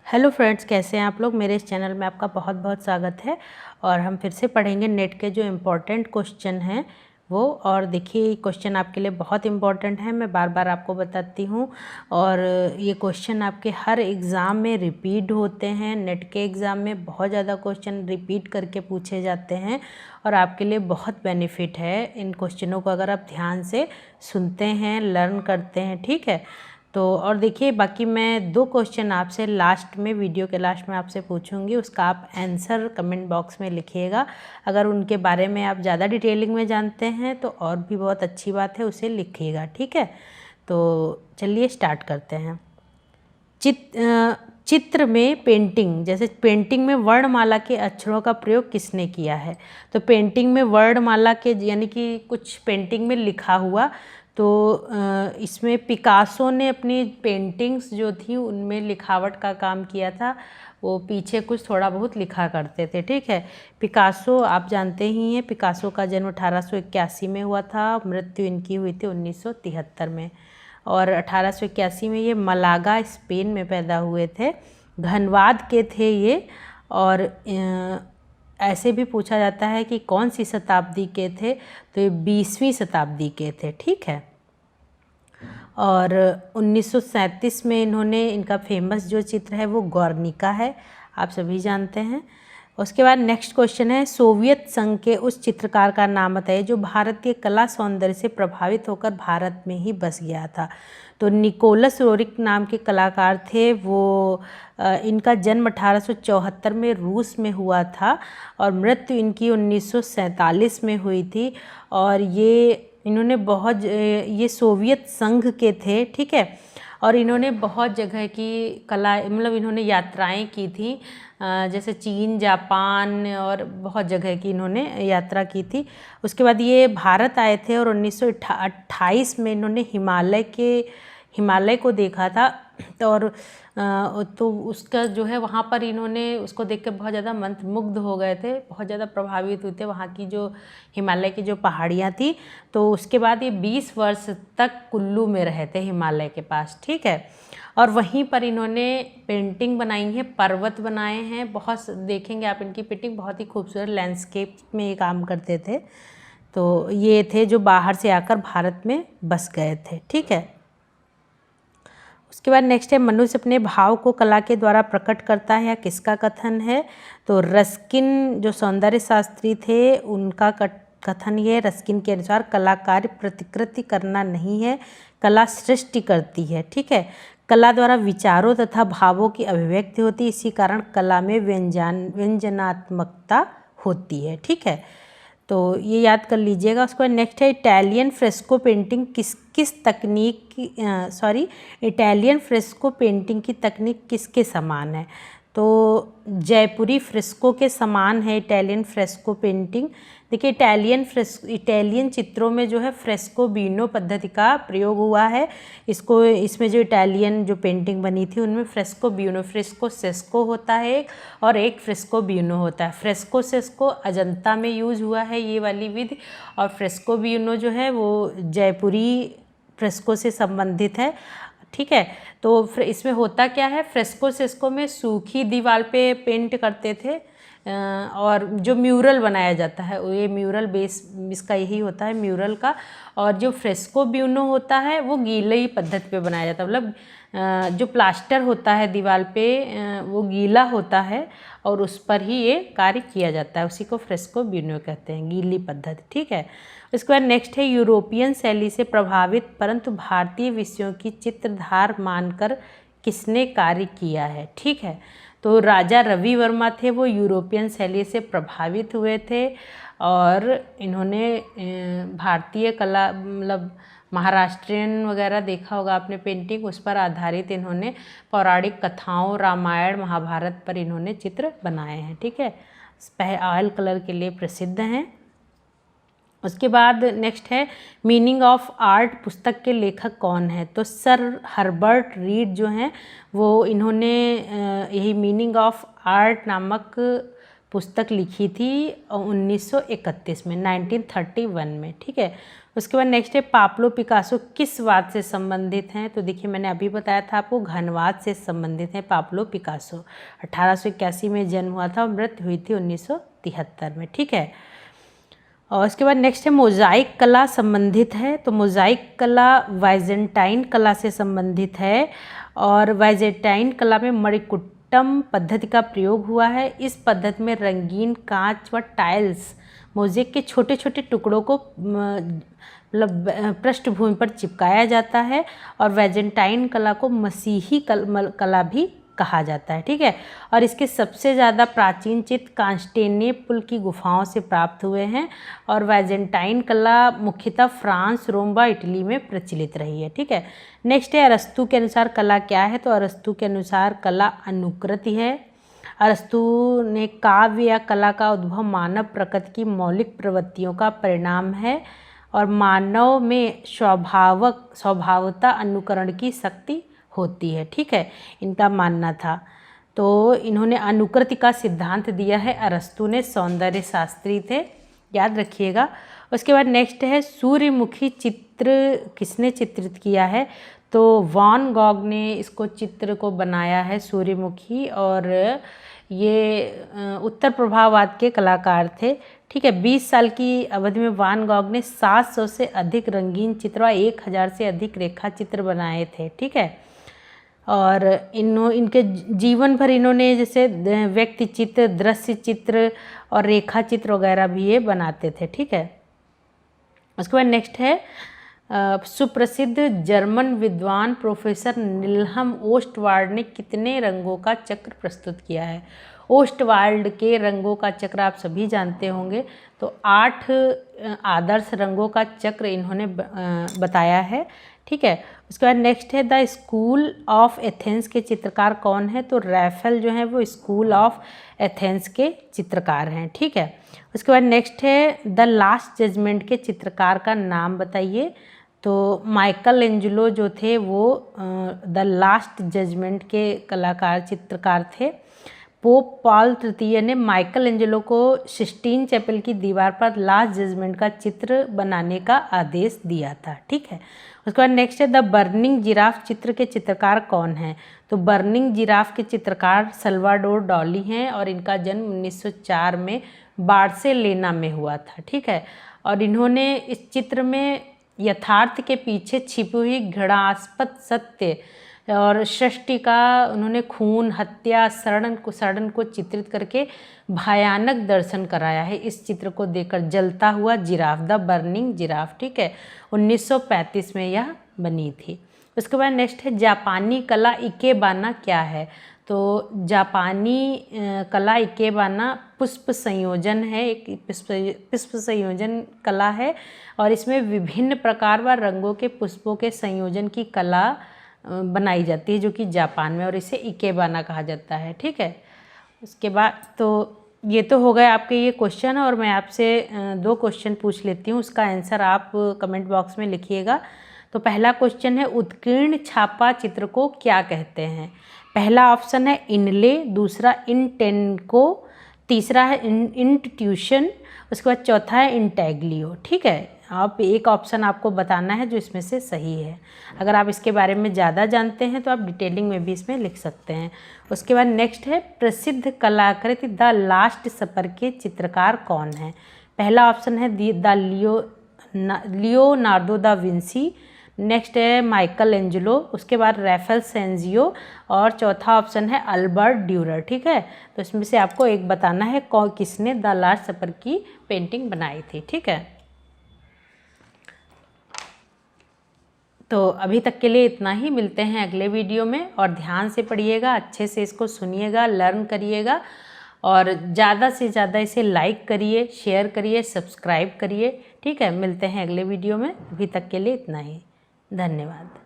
Hello friends, कैसे हैं आप लोग। मेरे इस चैनल में आपका बहुत बहुत स्वागत है। और हम फिर से पढ़ेंगे नेट के जो इम्पोर्टेंट क्वेश्चन हैं वो। और देखिए, क्वेश्चन आपके लिए बहुत इम्पोर्टेंट है, मैं बार बार आपको बताती हूँ। और ये क्वेश्चन आपके हर एग्ज़ाम में रिपीट होते हैं। नेट के एग्ज़ाम में बहुत ज़्यादा क्वेश्चन रिपीट करके पूछे जाते हैं और आपके लिए बहुत बेनिफिट है इन क्वेश्चनों को अगर आप ध्यान से सुनते हैं, लर्न करते हैं। ठीक है, तो और देखिए, बाकी मैं 2 क्वेश्चन आपसे लास्ट में, वीडियो के लास्ट में आपसे पूछूंगी, उसका आप आंसर कमेंट बॉक्स में लिखिएगा। अगर उनके बारे में आप ज़्यादा डिटेलिंग में जानते हैं तो और भी बहुत अच्छी बात है, उसे लिखिएगा। ठीक है, तो चलिए स्टार्ट करते हैं। चित्र में पेंटिंग, जैसे पेंटिंग में वर्णमाला के अक्षरों का प्रयोग किसने किया है। तो पेंटिंग में वर्णमाला के यानी कि कुछ पेंटिंग में लिखा हुआ, तो इसमें पिकासो ने अपनी पेंटिंग्स जो थी उनमें लिखावट का काम किया था। वो पीछे कुछ थोड़ा बहुत लिखा करते थे। ठीक है, पिकासो आप जानते ही हैं, पिकासो का जन्म 1881 में हुआ था, मृत्यु इनकी हुई थी 1973 में। और 1881 में ये मलागा स्पेन में पैदा हुए थे, धनबाद के थे ये। और ऐसे भी पूछा जाता है कि कौन सी शताब्दी के थे, तो ये 20वीं शताब्दी के थे। ठीक है, और 1937 में इन्होंने, इनका फेमस जो चित्र है वो गॉर्निका है, आप सभी जानते हैं। उसके बाद नेक्स्ट क्वेश्चन है, सोवियत संघ के उस चित्रकार का नाम बताइए जो भारतीय कला सौंदर्य से प्रभावित होकर भारत में ही बस गया था। तो निकोलस रोरिक नाम के कलाकार थे वो। इनका जन्म 1874 में रूस में हुआ था और मृत्यु इनकी 1947 में हुई थी। और इन्होंने बहुत, ये सोवियत संघ के थे। ठीक है, और इन्होंने बहुत जगह की कला, मतलब इन्होंने यात्राएं की थी, जैसे चीन, जापान और बहुत जगह की इन्होंने यात्रा की थी। उसके बाद ये भारत आए थे और 1928 में इन्होंने हिमालय को देखा था। तो उसका जो है, वहाँ पर इन्होंने उसको देख कर बहुत ज़्यादा मंत्रमुग्ध हो गए थे, बहुत ज़्यादा प्रभावित हुए थे, वहाँ की जो हिमालय की जो पहाड़ियाँ थी। तो उसके बाद ये 20 वर्ष तक कुल्लू में रहे थे, हिमालय के पास। ठीक है, और वहीं पर इन्होंने पेंटिंग बनाई है, पर्वत बनाए हैं, बहुत देखेंगे आप इनकी पेंटिंग, बहुत ही खूबसूरत लैंडस्केप में ये काम करते थे। तो ये थे जो बाहर से आकर भारत में बस गए थे। ठीक है, उसके बाद नेक्स्ट है, मनुष्य अपने भाव को कला के द्वारा प्रकट करता है, या किसका कथन है। तो रस्किन जो सौंदर्य शास्त्री थे उनका कथन ये, रस्किन के अनुसार कला कार्य प्रतिकृति करना नहीं है, कला सृष्टि करती है। ठीक है, कला द्वारा विचारों तथा भावों की अभिव्यक्ति होती है, इसी कारण कला में व्यंजनात्मकता होती है। ठीक है, तो ये याद कर लीजिएगा। उसके बाद नेक्स्ट है, इटालियन फ्रेस्को पेंटिंग किस तकनीक की, इटालियन फ्रेस्को पेंटिंग की तकनीक किसके समान है। तो जयपुरी फ्रेस्को के समान है इटालियन फ्रेस्को पेंटिंग। देखिए, इटालियन चित्रों में जो है फ्रेस्को बीनो पद्धति का प्रयोग हुआ है। इसमें जो इटालियन जो पेंटिंग बनी थी उनमें फ्रेस्को बीनो, फ्रेस्को सेस्को होता है एक, और एक फ्रेस्को बीनो होता है। फ्रेस्को सेस्को अजंता में यूज हुआ है ये वाली विधि, और फ्रेस्को बीनो जो है वो जयपुरी फ्रेस्को से संबंधित है। ठीक है, तो इसमें होता क्या है, फ्रेस्को सेस्को में सूखी दीवार पे पेंट करते थे, और जो म्यूरल बनाया जाता है ये म्यूरल बेस इसका यही होता है, म्यूरल का। और जो फ्रेस्को ब्यूनो होता है वो गीली पद्धति पे बनाया जाता है, मतलब जो प्लास्टर होता है दीवार पे वो गीला होता है और उस पर ही ये कार्य किया जाता है, उसी को फ्रेस्को ब्यूनो कहते हैं, गीली पद्धति। ठीक है, इसके बाद नेक्स्ट है, यूरोपियन शैली से प्रभावित परंतु भारतीय विषयों की चित्रधार मानकर किसने कार्य किया है। ठीक है, तो राजा रवि वर्मा थे, वो यूरोपियन शैली से प्रभावित हुए थे और इन्होंने भारतीय कला, मतलब महाराष्ट्रियन वगैरह देखा होगा आपने पेंटिंग, उस पर आधारित इन्होंने पौराणिक कथाओं, रामायण महाभारत पर इन्होंने चित्र बनाए हैं। ठीक है, ऑयल कलर के लिए प्रसिद्ध हैं। उसके बाद नेक्स्ट है, मीनिंग ऑफ आर्ट पुस्तक के लेखक कौन है। तो सर हर्बर्ट रीड जो हैं वो, इन्होंने यही मीनिंग ऑफ आर्ट नामक पुस्तक लिखी थी 1931 में, 1931 में, ठीक है। उसके बाद नेक्स्ट है पाब्लो पिकासो किस वाद से संबंधित हैं? तो देखिए मैंने अभी बताया था आपको, घनवाद से संबंधित हैं पाब्लो पिकासो। 1881 में जन्म हुआ था और मृत्यु हुई थी 1973 में, ठीक है। और इसके बाद नेक्स्ट है मोज़ाइक कला संबंधित है। तो मोज़ाइक कला वाइजेंटाइन कला से संबंधित है और वाइजेंटाइन कला में मणिकुट्टम पद्धति का प्रयोग हुआ है। इस पद्धति में रंगीन कांच व टाइल्स मोज़ेक के छोटे छोटे टुकड़ों को मतलब पृष्ठभूमि पर चिपकाया जाता है और वाइजेंटाइन कला को मसीही कला भी कहा जाता है, ठीक है। और इसके सबसे ज़्यादा प्राचीन चित्र कांस्टेनेपुल की गुफाओं से प्राप्त हुए हैं और वाइजेंटाइन कला मुख्यतः फ्रांस, रोम व इटली में प्रचलित रही है, ठीक है। नेक्स्ट है अरस्तु के अनुसार कला क्या है? तो अरस्तु के अनुसार कला अनुकृति है। अरस्तु ने काव्य या कला का उद्भव मानव प्रकृति की मौलिक प्रवृत्तियों का परिणाम है और मानव में स्वभावतः अनुकरण की शक्ति होती है, ठीक है, इनका मानना था। तो इन्होंने अनुकृति का सिद्धांत दिया है। अरस्तु ने सौंदर्य शास्त्री थे, याद रखिएगा। उसके बाद नेक्स्ट है सूर्यमुखी चित्र किसने चित्रित किया है? तो वान गॉग ने इसको चित्र को बनाया है सूर्यमुखी, और ये उत्तर प्रभाववाद के कलाकार थे, ठीक है। 20 साल की अवधि में वान गॉग ने 700 से अधिक रंगीन चित्र और 1000 से अधिक रेखा चित्र बनाए थे, ठीक है। और इनके जीवन भर इन्होंने जैसे व्यक्ति चित्र, दृश्य चित्र और रेखा चित्र वगैरह भी ये बनाते थे, ठीक है। उसके बाद नेक्स्ट है सुप्रसिद्ध जर्मन विद्वान प्रोफेसर निल्हम ओस्टवाल्ड ने कितने रंगों का चक्र प्रस्तुत किया है? ओस्टवाल्ड के रंगों का चक्र आप सभी जानते होंगे। तो 8 आदर्श रंगों का चक्र इन्होंने बताया है, ठीक है। उसके बाद नेक्स्ट है द स्कूल ऑफ एथेंस के चित्रकार कौन है? तो रैफेल जो है वो स्कूल ऑफ एथेंस के चित्रकार हैं, ठीक है। उसके बाद नेक्स्ट है द लास्ट जजमेंट के चित्रकार का नाम बताइए। तो माइकल एंजेलो जो थे वो द लास्ट जजमेंट के कलाकार चित्रकार थे। पोप पॉल तृतीय ने माइकल एंजेलो को सिस्टीन चैपल की दीवार पर लास्ट जजमेंट का चित्र बनाने का आदेश दिया था, ठीक है। उसके बाद नेक्स्ट है द बर्निंग जिराफ चित्र के चित्रकार कौन है? तो बर्निंग जिराफ के चित्रकार सल्वाडोर डाली हैं और इनका जन्म 1904 में बार्सिलोना में हुआ था, ठीक है। और इन्होंने इस चित्र में यथार्थ के पीछे छिपी हुई घृणास्पद सत्य और सृष्टि का उन्होंने खून, हत्या, सड़न को चित्रित करके भयानक दर्शन कराया है। इस चित्र को देखकर जलता हुआ जिराफ, द बर्निंग जिराफ, ठीक है, 1935 में यह बनी थी। उसके बाद नेक्स्ट है जापानी कला इकेबाना क्या है? तो जापानी कला इकेबाना पुष्प संयोजन है, एक पुष्प संयोजन कला है और इसमें विभिन्न प्रकार व रंगों के पुष्पों के संयोजन की कला बनाई जाती है जो कि जापान में, और इसे इकेबाना कहा जाता है, ठीक है। उसके बाद तो ये तो हो गए आपके ये क्वेश्चन, और मैं आपसे 2 क्वेश्चन पूछ लेती हूँ, उसका आंसर आप कमेंट बॉक्स में लिखिएगा। तो पहला क्वेश्चन है उत्कीर्ण छापा चित्र को क्या कहते हैं? पहला ऑप्शन है इनले, दूसरा इंटेनको, तीसरा है इंट्यूशन, उसके बाद चौथा है इंटेग्लियो, ठीक है। आप एक ऑप्शन आपको बताना है जो इसमें से सही है। अगर आप इसके बारे में ज़्यादा जानते हैं तो आप डिटेलिंग में भी इसमें लिख सकते हैं। उसके बाद नेक्स्ट है प्रसिद्ध कलाकृति द लास्ट सपर के चित्रकार कौन है? पहला ऑप्शन है the Leonardo da Vinci, next है माइकल एंजेलो, उसके बाद रैफेल सेंजियो और चौथा ऑप्शन है अल्बर्ट ड्यूरर, ठीक है। तो इसमें से आपको एक बताना है किसने द लास्ट सपर की पेंटिंग बनाई थी, ठीक है। तो अभी तक के लिए इतना ही, मिलते हैं अगले वीडियो में, और ध्यान से पढ़िएगा, अच्छे से इसको सुनिएगा, लर्न करिएगा और ज़्यादा से ज़्यादा इसे लाइक करिए, शेयर करिए, सब्सक्राइब करिए, ठीक है। मिलते हैं अगले वीडियो में, अभी तक के लिए इतना ही, धन्यवाद।